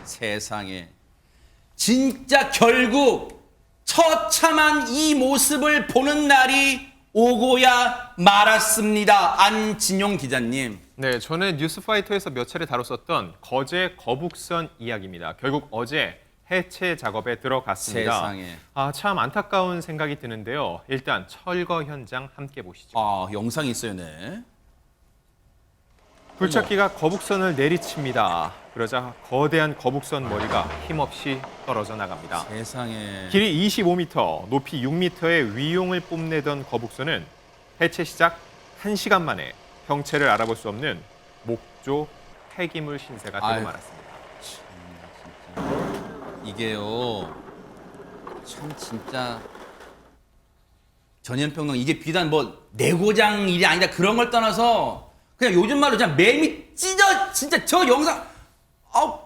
세상에. 진짜 결국 처참한 이 모습을 보는 날이 오고야 말았습니다. 안진용 기자님. 네, 저는 뉴스파이터에서 몇 차례 다뤘었던 거제 거북선 이야기입니다. 결국 어제 해체 작업에 들어갔습니다. 세상에. 참 안타까운 생각이 드는데요. 일단 철거 현장 함께 보시죠. 영상이 있어요, 네. 굴착기가 거북선을 내리칩니다. 그러자 거대한 거북선 머리가 힘없이 떨어져 나갑니다. 세상에. 길이 25m, 높이 6m의 위용을 뽐내던 거북선은 해체 시작 1시간 만에 형체를 알아볼 수 없는 목조 폐기물 신세가 되고 말았습니다. 이게요, 참 진짜 전현평론 이게 비단 뭐 내고장 일이 아니다 그런 걸 떠나서 그냥 요즘 말로 그냥 매미 찢어. 진짜 저 영상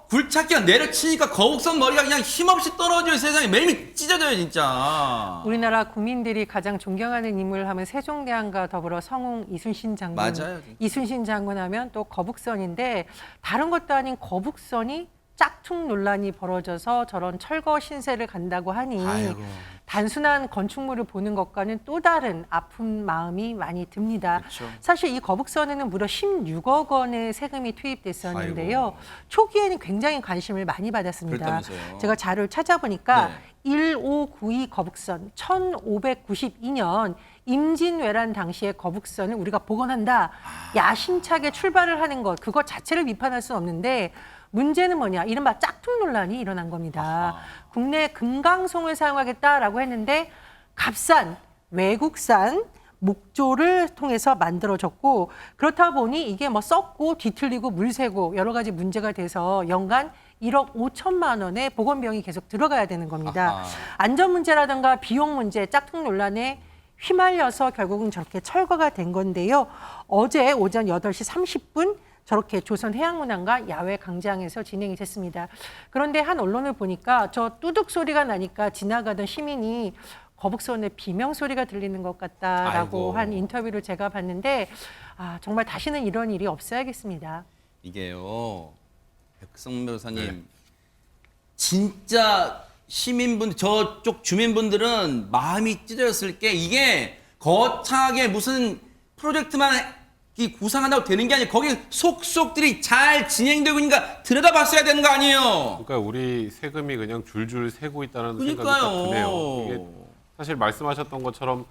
굴착기가 내려치니까 거북선 머리가 그냥 힘없이 떨어져요. 세상에 매미 찢어져요 진짜. 우리나라 국민들이 가장 존경하는 인물 하면 세종대왕과 더불어 성웅 이순신 장군. 맞아요. 이순신 장군 하면 또 거북선인데 다른 것도 아닌 거북선이 짝퉁 논란이 벌어져서 저런 철거 신세를 간다고 하니 아이고. 단순한 건축물을 보는 것과는 또 다른 아픈 마음이 많이 듭니다. 그렇죠. 사실 이 거북선에는 무려 16억 원의 세금이 투입됐었는데요. 아이고. 초기에는 굉장히 관심을 많이 받았습니다. 그렇다면서요. 제가 자료를 찾아보니까 네. 1592 거북선 1592년 임진왜란 당시의 거북선을 우리가 복원한다. 야심차게 출발을 하는 것 그것 자체를 비판할 수는 없는데 문제는 뭐냐? 이른바 짝퉁 논란이 일어난 겁니다. 국내 금강송을 사용하겠다라고 했는데 값싼 외국산 목조를 통해서 만들어졌고 그렇다 보니 이게 뭐 썩고 뒤틀리고 물새고 여러 가지 문제가 돼서 연간 1억 5천만 원의 복원 비용이 계속 들어가야 되는 겁니다. 안전 문제라든가 비용 문제, 짝퉁 논란에 휘말려서 결국은 저렇게 철거가 된 건데요. 어제 오전 8시 30분 저렇게 조선해양문화가 야외 광장에서 진행이 됐습니다. 그런데 한 언론을 보니까 저 뚜둑 소리가 나니까 지나가던 시민이 거북선의 비명 소리가 들리는 것 같다라고 아이고. 한 인터뷰를 제가 봤는데 정말 다시는 이런 일이 없어야겠습니다. 이게요, 백성 변호사님, 진짜 시민분, 저쪽 주민분들은 마음이 찢어졌을 게 이게 거창하게 무슨 프로젝트만 구상한다고 되는 게 아니에요. 거기 속속들이 잘 진행되고 있으니까 들여다봤어야 되는 거 아니에요. 그러니까 우리 세금이 그냥 줄줄 새고 있다는 생각이 딱 그러니까요. 드네요. 이게 사실 말씀하셨던 것처럼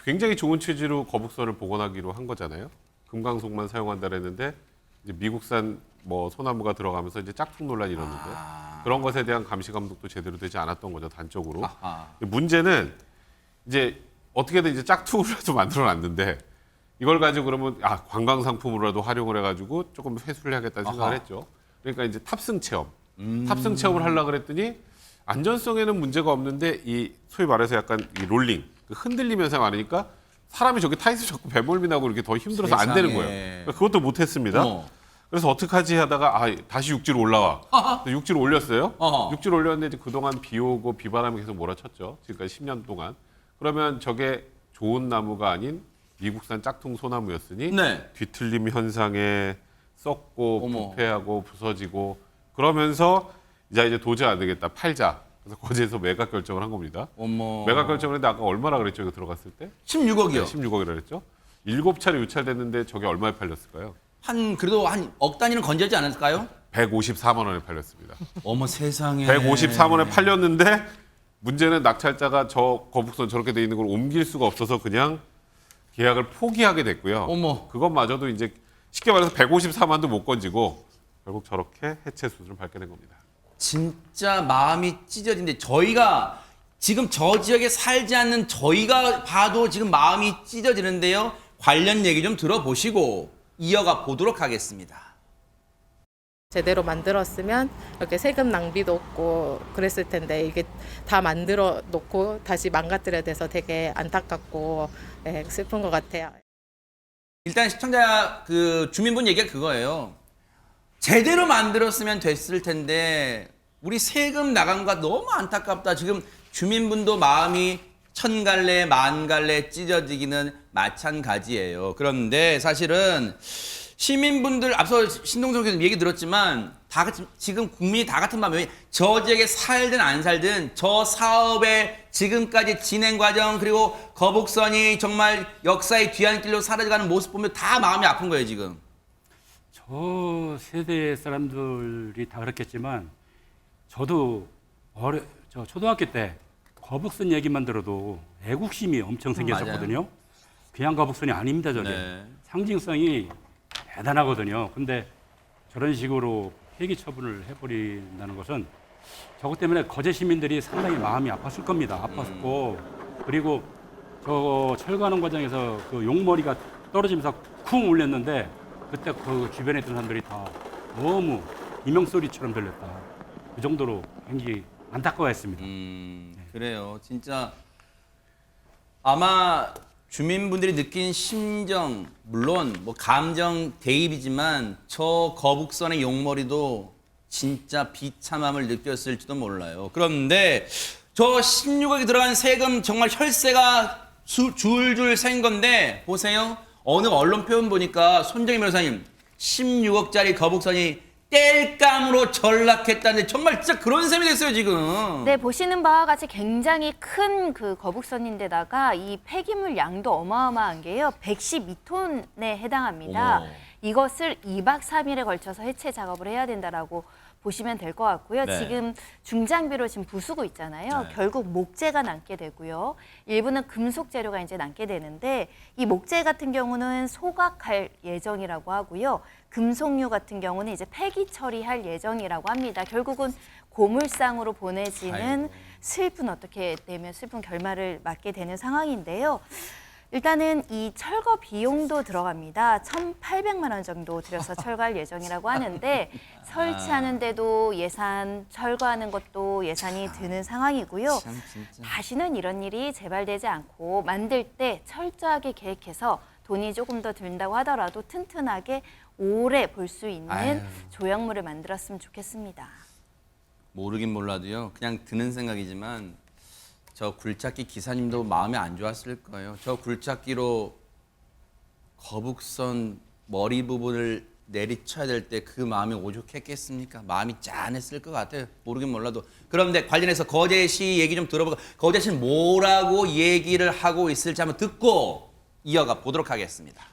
굉장히 좋은 취지로 거북선을 복원하기로 한 거잖아요. 금강송만 사용한다 그랬는데 이제 미국산 뭐 소나무가 들어가면서 이제 짝퉁 논란이 일었는데 그런 것에 대한 감시 감독도 제대로 되지 않았던 거죠, 단적으로. 문제는 이제 어떻게든 이제 짝퉁으로라도 만들어 놨는데 이걸 가지고 그러면 관광 상품으로라도 활용을 해가지고 조금 회수를 해야겠다는 생각을 했죠. 그러니까 이제 탑승 체험, 탑승 체험을 하려고 그랬더니 안전성에는 문제가 없는데 이 소위 말해서 약간 이 롤링, 흔들림 현상이 많으니까 사람이 저기 타 있으면 자꾸 배멀미 나고 이렇게 더 힘들어서 안 되는 거예요. 그러니까 그것도 못했습니다. 그래서 어떡하지 하다가 다시 육지로 올라와. 육지로 올렸어요. 육지로 올렸는데 이제 그동안 비 오고 비바람이 계속 몰아쳤죠. 지금까지 10년 동안. 그러면 저게 좋은 나무가 아닌 미국산 짝퉁 소나무였으니 네. 뒤틀림 현상에 썩고 어머. 부패하고 부서지고 그러면서 이제 도저히 안 되겠다 팔자. 그래서 거기에서 매각 결정을 한 겁니다. 어머. 매각 결정을 했는데 아까 얼마나 그랬죠? 이거 들어갔을 때? 16억이요. 16억이라 그랬죠. 7차례 유찰됐는데 저게 얼마에 팔렸을까요? 그래도 한 억 단위는 건져지 않을까요? 154만 원에 팔렸습니다. 어머 세상에. 153만 원에 팔렸는데 문제는 낙찰자가 저 거북선 저렇게 돼 있는 걸 옮길 수가 없어서 그냥 계약을 포기하게 됐고요. 어머. 그것마저도 이제 쉽게 말해서 154만도 못 건지고 결국 저렇게 해체 수순을 밟게 된 겁니다. 진짜 마음이 찢어진데 저희가 지금 저 지역에 살지 않는 저희가 봐도 지금 마음이 찢어지는데요. 관련 얘기 좀 들어보시고 이어가 보도록 하겠습니다. 제대로 만들었으면 이렇게 세금 낭비도 없고 그랬을 텐데 이게 다 만들어 놓고 다시 망가뜨려 돼서 되게 안타깝고 슬픈 것 같아요. 일단 시청자 주민분 얘기가 그거예요. 제대로 만들었으면 됐을 텐데 우리 세금 나간 거 너무 안타깝다. 지금 주민분도 마음이 천갈래 만갈래 찢어지기는 마찬가지예요. 그런데 사실은 시민분들 앞서 신동석 교수님 얘기 들었지만 다 같이 지금 국민이 다 같은 마음이에요. 저 지역에 살든 안 살든 저 사업의 지금까지 진행 과정 그리고 거북선이 정말 역사의 뒤안길로 사라져가는 모습 보면 다 마음이 아픈 거예요 지금. 저 세대 사람들이 다 그렇겠지만 저도 저 초등학교 때 거북선 얘기만 들어도 애국심이 엄청 생겼었거든요. 그냥 거북선이 아닙니다, 저게. 네. 상징성이 대단하거든요. 근데 저런 식으로 폐기 처분을 해버린다는 것은 저것 때문에 거제 시민들이 상당히 마음이 아팠을 겁니다. 아팠고 그리고 저 철거하는 과정에서 그 용머리가 떨어지면서 쿵 울렸는데 그때 그 주변에 있던 사람들이 다 너무 이명소리처럼 들렸다. 그 정도로 굉장히 안타까워했습니다. 그래요. 진짜 아마 주민분들이 느낀 심정, 물론 뭐 감정 대입이지만 저 거북선의 용머리도 진짜 비참함을 느꼈을지도 몰라요. 그런데 저 16억이 들어간 세금 정말 혈세가 줄줄 샌 건데 보세요. 어느 언론 표현 보니까 손정희 변호사님 16억짜리 거북선이 땔감으로 전락했다는데 정말 진짜 그런 셈이 됐어요 지금. 네, 보시는 바와 같이 굉장히 큰 그 거북선인데다가 이 폐기물 양도 어마어마한 게요. 112톤에 해당합니다. 어머. 이것을 2박 3일에 걸쳐서 해체 작업을 해야 된다라고 보시면 될 것 같고요. 네. 지금 중장비로 지금 부수고 있잖아요. 네. 결국 목재가 남게 되고요. 일부는 금속 재료가 이제 남게 되는데 이 목재 같은 경우는 소각할 예정이라고 하고요. 금속류 같은 경우는 이제 폐기 처리할 예정이라고 합니다. 결국은 고물상으로 보내지는 아이고. 슬픈 어떻게 되면 슬픈 결말을 맞게 되는 상황인데요. 일단은 이 철거 비용도 들어갑니다. 1,800만 원 정도 들여서 철거할 예정이라고 하는데 설치하는데도 예산, 철거하는 것도 예산이 드는 상황이고요. 참 진짜. 다시는 이런 일이 재발되지 않고 만들 때 철저하게 계획해서 돈이 조금 더 든다고 하더라도 튼튼하게 오래 볼 수 있는 아유. 조형물을 만들었으면 좋겠습니다. 모르긴 몰라도요. 그냥 드는 생각이지만 저 굴착기 기사님도 마음이 안 좋았을 거예요. 저 굴착기로 거북선 머리 부분을 내리쳐야 될 때 그 마음이 오죽했겠습니까? 마음이 짠했을 것 같아요. 모르긴 몰라도. 그런데 관련해서 거제시 얘기 좀 들어보고 거제시는 뭐라고 얘기를 하고 있을지 한번 듣고 이어가 보도록 하겠습니다.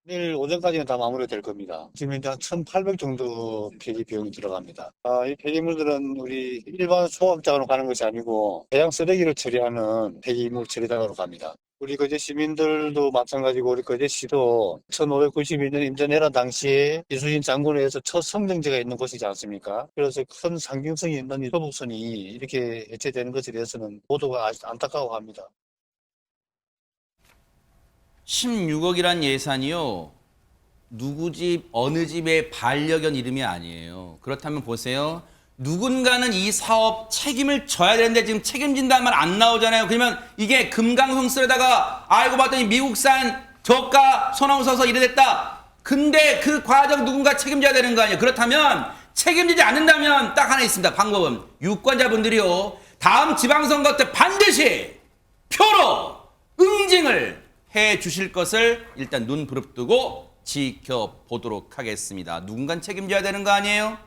내일 오전까지는 다 마무리될 겁니다. 지금 이제 한 1,800 정도 폐기 비용이 들어갑니다. 이 폐기물들은 우리 일반 소각장으로 가는 것이 아니고 해양 쓰레기를 처리하는 폐기물 처리장으로 갑니다. 우리 거제 시민들도 마찬가지고 우리 거제시도 1592년 임진왜란 당시에 이순신 장군에 의해서 첫 성정제가 있는 곳이지 않습니까? 그래서 큰 상징성이 있는 이 거북선이 이렇게 해체되는 것에 대해서는 모두가 아주 안타까워합니다. 16억이란 예산이요. 누구 집, 어느 집의 반려견 이름이 아니에요. 그렇다면 보세요. 누군가는 이 사업 책임을 져야 되는데 지금 책임진다는 말 안 나오잖아요. 그러면 이게 금강송스에다가 알고 봤더니 미국산 저가 소나무 서서 이래 됐다. 근데 그 과정 누군가 책임져야 되는 거 아니에요. 그렇다면 책임지지 않는다면 딱 하나 있습니다. 방법은 유권자분들이요. 다음 지방선거 때 반드시 표로 응징을 해 주실 것을 일단 눈 부릅뜨고 지켜보도록 하겠습니다. 누군가 책임져야 되는 거 아니에요?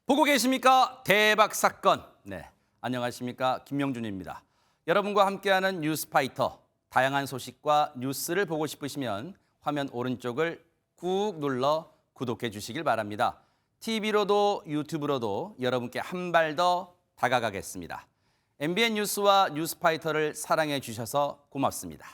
보고 계십니까? 대박 사건. 네, 안녕하십니까? 김명준입니다. 여러분과 함께하는 뉴스파이터. 다양한 소식과 뉴스를 보고 싶으시면 화면 오른쪽을 꾹 눌러 구독해 주시길 바랍니다. TV로도 유튜브로도 여러분께 한 발 더 다가가겠습니다. MBN 뉴스와 뉴스파이터를 사랑해 주셔서 고맙습니다.